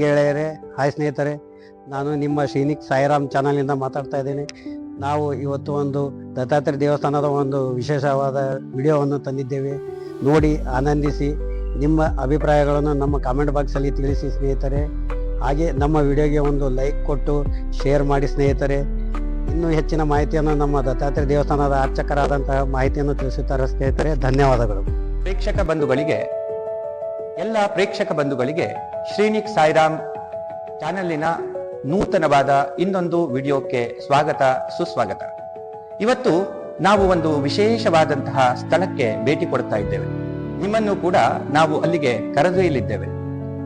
ಗೆಳೆಯರೇ, ಹಾಯ್ ಸ್ನೇಹಿತರೆ, ನಾನು ನಿಮ್ಮ ಶ್ರೀನಿಕ್ ಸಾಯಿರಾಮ್ ಚಾನಲಿಂದ ಮಾತಾಡ್ತಾ ಇದ್ದೇನೆ. ನಾವು ಇವತ್ತು ಒಂದು ದತ್ತಾತ್ರೇಯ ದೇವಸ್ಥಾನದ ಒಂದು ವಿಶೇಷವಾದ ವಿಡಿಯೋವನ್ನು ತಂದಿದ್ದೇವೆ. ನೋಡಿ ಆನಂದಿಸಿ. ನಿಮ್ಮ ಅಭಿಪ್ರಾಯಗಳನ್ನು ನಮ್ಮ ಕಾಮೆಂಟ್ ಬಾಕ್ಸಲ್ಲಿ ತಿಳಿಸಿ ಸ್ನೇಹಿತರೆ. ಹಾಗೆ ನಮ್ಮ ವಿಡಿಯೋಗೆ ಒಂದು ಲೈಕ್ ಕೊಟ್ಟು ಶೇರ್ ಮಾಡಿ ಸ್ನೇಹಿತರೆ. ಇನ್ನೂ ಹೆಚ್ಚಿನ ಮಾಹಿತಿಯನ್ನು ನಮ್ಮ ದತ್ತಾತ್ರೇಯ ದೇವಸ್ಥಾನದ ಅರ್ಚಕರಾದಂತಹ ಮಾಹಿತಿಯನ್ನು ತಿಳಿಸುತ್ತಾರೆ ಸ್ನೇಹಿತರೆ. ಧನ್ಯವಾದಗಳು. ಎಲ್ಲ ಪ್ರೇಕ್ಷಕ ಬಂಧುಗಳಿಗೆ ಶ್ರೀನಿಕ್ ಸಾಯಿರಾಮ್ ಚಾನಲಿನ ನೂತನವಾದ ಇನ್ನೊಂದು ವಿಡಿಯೋಕ್ಕೆ ಸ್ವಾಗತ ಸುಸ್ವಾಗತ. ಇವತ್ತು ನಾವು ಒಂದು ವಿಶೇಷವಾದಂತಹ ಸ್ಥಳಕ್ಕೆ ಭೇಟಿ ಕೊಡ್ತಾ ಇದ್ದೇವೆ. ನಿಮ್ಮನ್ನು ಕೂಡ ನಾವು ಅಲ್ಲಿಗೆ ಕರೆದೊಯ್ಯಲಿದ್ದೇವೆ.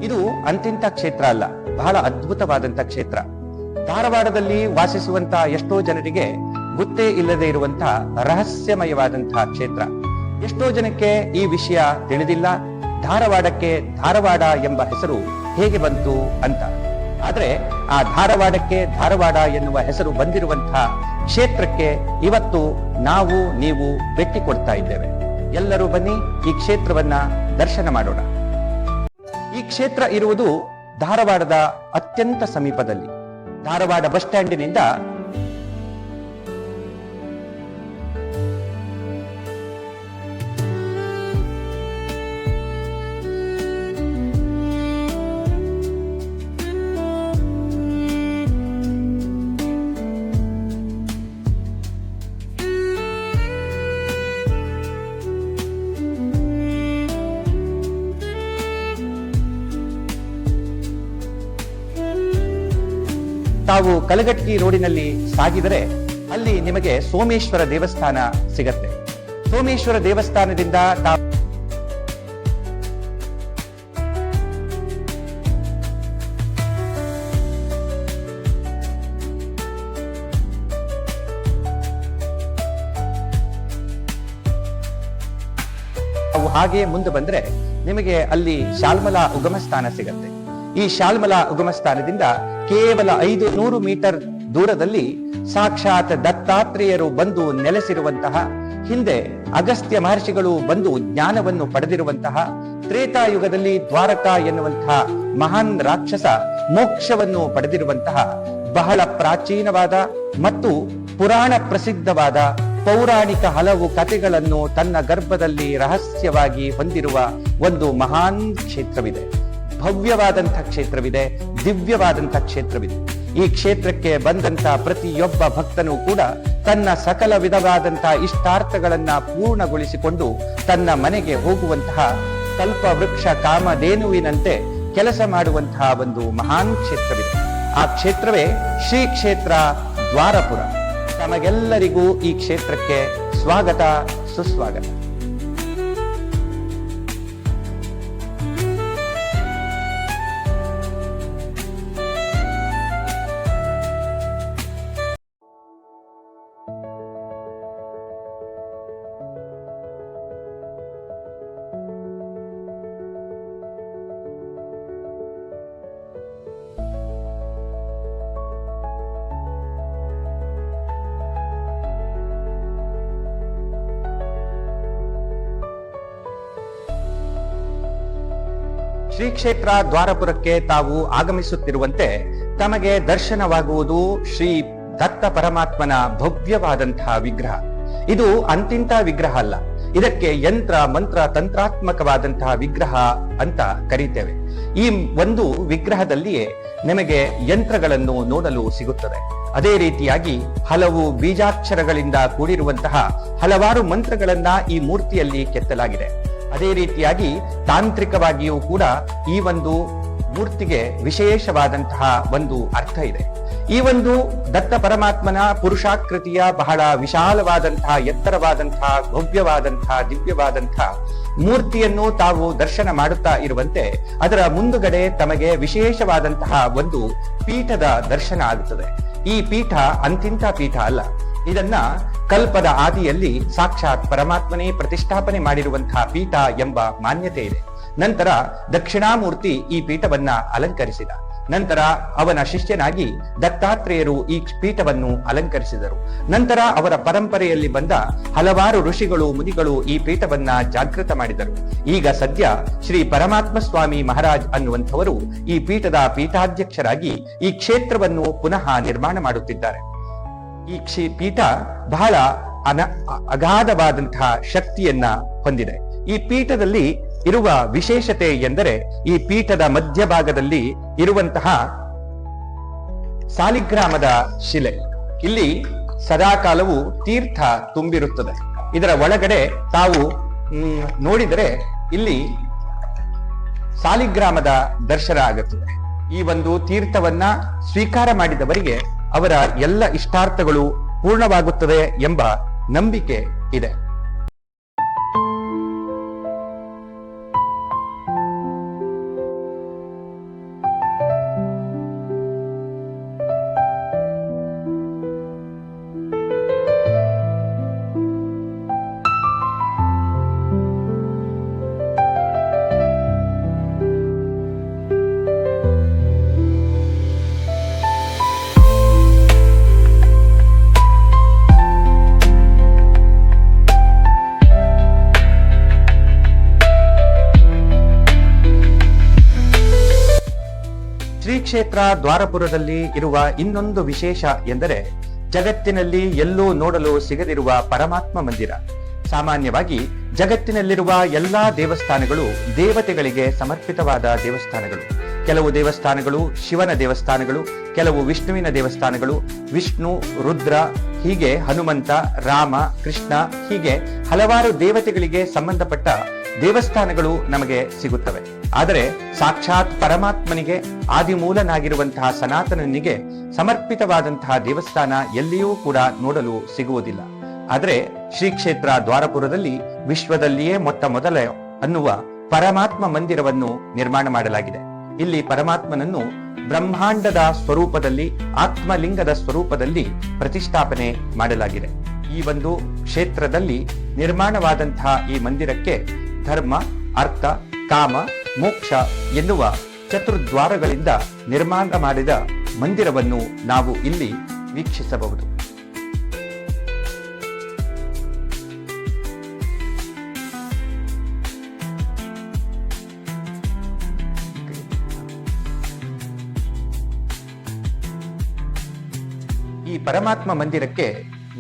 ಇದು ಅಂತಿಂತ ಕ್ಷೇತ್ರ ಅಲ್ಲ, ಬಹಳ ಅದ್ಭುತವಾದಂತಹ ಕ್ಷೇತ್ರ. ಧಾರವಾಡದಲ್ಲಿ ವಾಸಿಸುವಂತಹ ಎಷ್ಟೋ ಜನರಿಗೆ ಗೊತ್ತೇ ಇಲ್ಲದೆ ಇರುವಂತಹ ರಹಸ್ಯಮಯವಾದಂತಹ ಕ್ಷೇತ್ರ. ಎಷ್ಟೋ ಜನಕ್ಕೆ ಈ ವಿಷಯ ತಿಳಿದಿಲ್ಲ. ಧಾರವಾಡಕ್ಕೆ ಧಾರವಾಡ ಎಂಬ ಹೆಸರು ಹೇಗೆ ಬಂತು ಅಂತ. ಆದ್ರೆ ಆ ಧಾರವಾಡಕ್ಕೆ ಧಾರವಾಡ ಎನ್ನುವ ಹೆಸರು ಬಂದಿರುವಂತಹ ಕ್ಷೇತ್ರಕ್ಕೆ ಇವತ್ತು ನೀವು ಭೇಟಿ ಕೊಡ್ತಾ ಇದ್ದೇವೆ. ಎಲ್ಲರೂ ಬನ್ನಿ, ಈ ಕ್ಷೇತ್ರವನ್ನ ದರ್ಶನ ಮಾಡೋಣ. ಈ ಕ್ಷೇತ್ರ ಇರುವುದು ಧಾರವಾಡದ ಅತ್ಯಂತ ಸಮೀಪದಲ್ಲಿ. ಧಾರವಾಡ ಬಸ್ ಸ್ಟ್ಯಾಂಡಿನಿಂದ ತಾವು ಕಲಘಟಗಿ ರೋಡಿನಲ್ಲಿ ಸಾಗಿದರೆ ಅಲ್ಲಿ ನಿಮಗೆ ಸೋಮೇಶ್ವರ ದೇವಸ್ಥಾನ ಸಿಗತ್ತೆ. ಸೋಮೇಶ್ವರ ದೇವಸ್ಥಾನದಿಂದ ತಾವು ಹಾಗೆ ಮುಂದೆ ಬಂದ್ರೆ ನಿಮಗೆ ಅಲ್ಲಿ ಶಾಲ್ಮಲಾ ಉಗಮ ಸ್ಥಾನ ಸಿಗತ್ತೆ. ಈ ಶಾಲ್ಮಲಾ ಉಗಮ ಸ್ಥಾನದಿಂದ ಕೇವಲ 500 ಮೀಟರ್ ದೂರದಲ್ಲಿ ಸಾಕ್ಷಾತ್ ದತ್ತಾತ್ರೇಯರು ಬಂದು ನೆಲೆಸಿರುವಂತಹ, ಹಿಂದೆ ಅಗಸ್ತ್ಯ ಮಹರ್ಷಿಗಳು ಬಂದು ಜ್ಞಾನವನ್ನು ಪಡೆದಿರುವಂತಹ, ತ್ರೇತಾಯುಗದಲ್ಲಿ ದ್ವಾರಕಾ ಎನ್ನುವಂತಹ ಮಹಾನ್ ರಾಕ್ಷಸ ಮೋಕ್ಷವನ್ನು ಪಡೆದಿರುವಂತಹ, ಬಹಳ ಪ್ರಾಚೀನವಾದ ಮತ್ತು ಪುರಾಣ ಪ್ರಸಿದ್ಧವಾದ ಪೌರಾಣಿಕ ಹಲವು ಕಥೆಗಳನ್ನು ತನ್ನ ಗರ್ಭದಲ್ಲಿ ರಹಸ್ಯವಾಗಿ ಹೊಂದಿರುವ ಒಂದು ಮಹಾನ್ ಕ್ಷೇತ್ರವಿದೆ. ಭವ್ಯವಾದಂಥ ಕ್ಷೇತ್ರವಿದೆ, ದಿವ್ಯವಾದಂಥ ಕ್ಷೇತ್ರವಿದೆ. ಈ ಕ್ಷೇತ್ರಕ್ಕೆ ಬಂದಂತಹ ಪ್ರತಿಯೊಬ್ಬ ಭಕ್ತನೂ ಕೂಡ ತನ್ನ ಸಕಲ ವಿಧವಾದಂತಹ ಇಷ್ಟಾರ್ಥಗಳನ್ನ ಪೂರ್ಣಗೊಳಿಸಿಕೊಂಡು ತನ್ನ ಮನೆಗೆ ಹೋಗುವಂತಹ ಕಲ್ಪ ವೃಕ್ಷ ಕಾಮಧೇನುವಿನಂತೆ ಕೆಲಸ ಮಾಡುವಂತಹ ಒಂದು ಮಹಾನ್ ಕ್ಷೇತ್ರವಿದೆ. ಆ ಕ್ಷೇತ್ರವೇ ಶ್ರೀ ಕ್ಷೇತ್ರ ದ್ವಾರಪುರ. ತಮಗೆಲ್ಲರಿಗೂ ಈ ಕ್ಷೇತ್ರಕ್ಕೆ ಸ್ವಾಗತ ಸುಸ್ವಾಗತ. ಶ್ರೀ ಕ್ಷೇತ್ರ ದ್ವಾರಪುರಕ್ಕೆ ತಾವು ಆಗಮಿಸುತ್ತಿರುವಂತೆ ತಮಗೆ ದರ್ಶನವಾಗುವುದು ಶ್ರೀ ದತ್ತ ಪರಮಾತ್ಮನ ಭವ್ಯವಾದಂತಹ ವಿಗ್ರಹ. ಇದು ಅಂತಿಂತ ವಿಗ್ರಹ ಅಲ್ಲ, ಇದಕ್ಕೆ ಯಂತ್ರ ಮಂತ್ರ ತಂತ್ರಾತ್ಮಕವಾದಂತಹ ವಿಗ್ರಹ ಅಂತ ಕರೀತೇವೆ. ಈ ಒಂದು ವಿಗ್ರಹದಲ್ಲಿಯೇ ನಿಮಗೆ ಯಂತ್ರಗಳನ್ನು ನೋಡಲು ಸಿಗುತ್ತದೆ. ಅದೇ ರೀತಿಯಾಗಿ ಹಲವು ಬೀಜಾಕ್ಷರಗಳಿಂದ ಕೂಡಿರುವಂತಹ ಹಲವಾರು ಮಂತ್ರಗಳನ್ನ ಈ ಮೂರ್ತಿಯಲ್ಲಿ ಕೆತ್ತಲಾಗಿದೆ. ಅದೇ ರೀತಿಯಾಗಿ ತಾಂತ್ರಿಕವಾಗಿಯೂ ಕೂಡ ಈ ಒಂದು ಮೂರ್ತಿಗೆ ವಿಶೇಷವಾದಂತಹ ಒಂದು ಅರ್ಥ ಇದೆ. ಈ ಒಂದು ದತ್ತ ಪರಮಾತ್ಮನ ಪುರುಷಾಕೃತಿಯ ಬಹಳ ವಿಶಾಲವಾದಂತಹ, ಎತ್ತರವಾದಂತಹ, ಭವ್ಯವಾದಂತಹ, ದಿವ್ಯವಾದಂತಹ ಮೂರ್ತಿಯನ್ನು ತಾವು ದರ್ಶನ ಮಾಡುತ್ತಾ ಇರುವಂತೆ ಅದರ ಮುಂದುಗಡೆ ತಮಗೆ ವಿಶೇಷವಾದಂತಹ ಒಂದು ಪೀಠದ ದರ್ಶನ ಆಗುತ್ತದೆ. ಈ ಪೀಠ ಅಂತಿಂತ ಪೀಠ ಅಲ್ಲ, ಇದನ್ನ ಕಲ್ಪದ ಆದಿಯಲ್ಲಿ ಸಾಕ್ಷಾತ್ ಪರಮಾತ್ಮನೇ ಪ್ರತಿಷ್ಠಾಪನೆ ಮಾಡಿರುವಂತಹ ಪೀಠ ಎಂಬ ಮಾನ್ಯತೆ ಇದೆ. ನಂತರ ದಕ್ಷಿಣಾಮೂರ್ತಿ ಈ ಪೀಠವನ್ನ ಅಲಂಕರಿಸಿದ. ನಂತರ ಅವನ ಶಿಷ್ಯನಾಗಿ ದತ್ತಾತ್ರೇಯರು ಈ ಪೀಠವನ್ನು ಅಲಂಕರಿಸಿದರು. ನಂತರ ಅವರ ಪರಂಪರೆಯಲ್ಲಿ ಬಂದ ಹಲವಾರು ಋಷಿಗಳು ಮುನಿಗಳು ಈ ಪೀಠವನ್ನ ಜಾಗೃತ ಮಾಡಿದರು. ಈಗ ಸದ್ಯ ಶ್ರೀ ಪರಮಾತ್ಮ ಸ್ವಾಮಿ ಮಹಾರಾಜ್ ಅನ್ನುವಂಥವರು ಈ ಪೀಠದ ಪೀಠಾಧ್ಯಕ್ಷರಾಗಿ ಈ ಕ್ಷೇತ್ರವನ್ನು ಪುನಃ ನಿರ್ಮಾಣ ಮಾಡುತ್ತಿದ್ದಾರೆ. ಈ ಪೀಠ ಬಹಳ ಅಗಾಧವಾದಂತಹ ಶಕ್ತಿಯನ್ನ ಹೊಂದಿದೆ. ಈ ಪೀಠದಲ್ಲಿ ಇರುವ ವಿಶೇಷತೆ ಎಂದರೆ ಈ ಪೀಠದ ಮಧ್ಯಭಾಗದಲ್ಲಿ ಇರುವಂತಹ ಸಾಲಿಗ್ರಾಮದ ಶಿಲೆ. ಇಲ್ಲಿ ಸದಾಕಾಲವೂ ತೀರ್ಥ ತುಂಬಿರುತ್ತದೆ. ಇದರ ಒಳಗಡೆ ತಾವು ನೋಡಿದರೆ ಇಲ್ಲಿ ಸಾಲಿಗ್ರಾಮದ ದರ್ಶನ ಆಗುತ್ತದೆ. ಈ ಒಂದು ತೀರ್ಥವನ್ನ ಸ್ವೀಕಾರ ಮಾಡಿದವರಿಗೆ ಅವರ ಎಲ್ಲ ಇಷ್ಟಾರ್ಥಗಳು ಪೂರ್ಣವಾಗುತ್ತದೆ ಎಂಬ ನಂಬಿಕೆ ಇದೆ. ಶ್ರೀ ಕ್ಷೇತ್ರ ದ್ವಾರಪುರದಲ್ಲಿ ಇರುವ ಇನ್ನೊಂದು ವಿಶೇಷ ಎಂದರೆ ಜಗತ್ತಿನಲ್ಲಿ ಎಲ್ಲೂ ನೋಡಲು ಸಿಗದಿರುವ ಪರಮಾತ್ಮ ಮಂದಿರ. ಸಾಮಾನ್ಯವಾಗಿ ಜಗತ್ತಿನಲ್ಲಿರುವ ಎಲ್ಲಾ ದೇವಸ್ಥಾನಗಳು ದೇವತೆಗಳಿಗೆ ಸಮರ್ಪಿತವಾದ ದೇವಸ್ಥಾನಗಳು. ಕೆಲವು ದೇವಸ್ಥಾನಗಳು ಶಿವನ ದೇವಸ್ಥಾನಗಳು, ಕೆಲವು ವಿಷ್ಣುವಿನ ದೇವಸ್ಥಾನಗಳು, ವಿಷ್ಣು, ರುದ್ರ, ಹೀಗೆ ಹನುಮಂತ, ರಾಮ, ಕೃಷ್ಣ, ಹೀಗೆ ಹಲವಾರು ದೇವತೆಗಳಿಗೆ ಸಂಬಂಧಪಟ್ಟ ದೇವಸ್ಥಾನಗಳು ನಮಗೆ ಸಿಗುತ್ತವೆ. ಆದರೆ ಸಾಕ್ಷಾತ್ ಪರಮಾತ್ಮನಿಗೆ ಆದಿಮೂಲನಾಗಿರುವಂತಹ ಸನಾತನನಿಗೆ ಸಮರ್ಪಿತವಾದಂತಹ ದೇವಸ್ಥಾನ ಎಲ್ಲಿಯೂ ಕೂಡ ನೋಡಲು ಸಿಗುವುದಿಲ್ಲ. ಆದರೆ ಶ್ರೀ ಕ್ಷೇತ್ರ ದ್ವಾರಪುರದಲ್ಲಿ ವಿಶ್ವದಲ್ಲಿಯೇ ಮೊಟ್ಟ ಮೊದಲ ಅನ್ನುವ ಪರಮಾತ್ಮ ಮಂದಿರವನ್ನು ನಿರ್ಮಾಣ ಮಾಡಲಾಗಿದೆ. ಇಲ್ಲಿ ಪರಮಾತ್ಮನನ್ನು ಬ್ರಹ್ಮಾಂಡದ ಸ್ವರೂಪದಲ್ಲಿ, ಆತ್ಮಲಿಂಗದ ಸ್ವರೂಪದಲ್ಲಿ ಪ್ರತಿಷ್ಠಾಪನೆ ಮಾಡಲಾಗಿದೆ. ಈ ಒಂದು ಕ್ಷೇತ್ರದಲ್ಲಿ ನಿರ್ಮಾಣವಾದಂತಹ ಈ ಮಂದಿರಕ್ಕೆ ಧರ್ಮ, ಅರ್ಥ, ಕಾಮ, ಮೋಕ್ಷ ಎನ್ನುವ ಚತುರ್ದ್ವಾರಗಳಿಂದ ನಿರ್ಮಾಣ ಮಾಡಿದ ಮಂದಿರವನ್ನು ನಾವು ಇಲ್ಲಿ ವೀಕ್ಷಿಸಬಹುದು. ಈ ಪರಮಾತ್ಮ ಮಂದಿರಕ್ಕೆ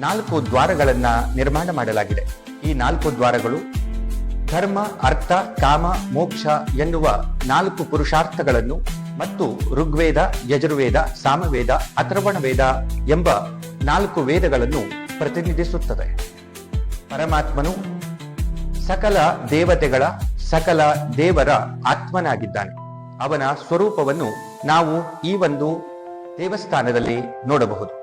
4 ದ್ವಾರಗಳನ್ನ ನಿರ್ಮಾಣ ಮಾಡಲಾಗಿದೆ. ಈ 4 ದ್ವಾರಗಳು ಧರ್ಮ, ಅರ್ಥ, ಕಾಮ, ಮೋಕ್ಷ ಎನ್ನುವ 4 ಪುರುಷಾರ್ಥಗಳನ್ನು ಮತ್ತು ಋಗ್ವೇದ, ಯಜುರ್ವೇದ, ಸಾಮವೇದ, ಅಥರ್ವಣ ವೇದ ಎಂಬ 4 ವೇದಗಳನ್ನು ಪ್ರತಿನಿಧಿಸುತ್ತದೆ. ಪರಮಾತ್ಮನು ಸಕಲ ದೇವತೆಗಳ, ಸಕಲ ದೇವರ ಆತ್ಮನಾಗಿದ್ದಾನೆ. ಅವನ ಸ್ವರೂಪವನ್ನು ನಾವು ಈ ಒಂದು ದೇವಸ್ಥಾನದಲ್ಲಿ ನೋಡಬಹುದು.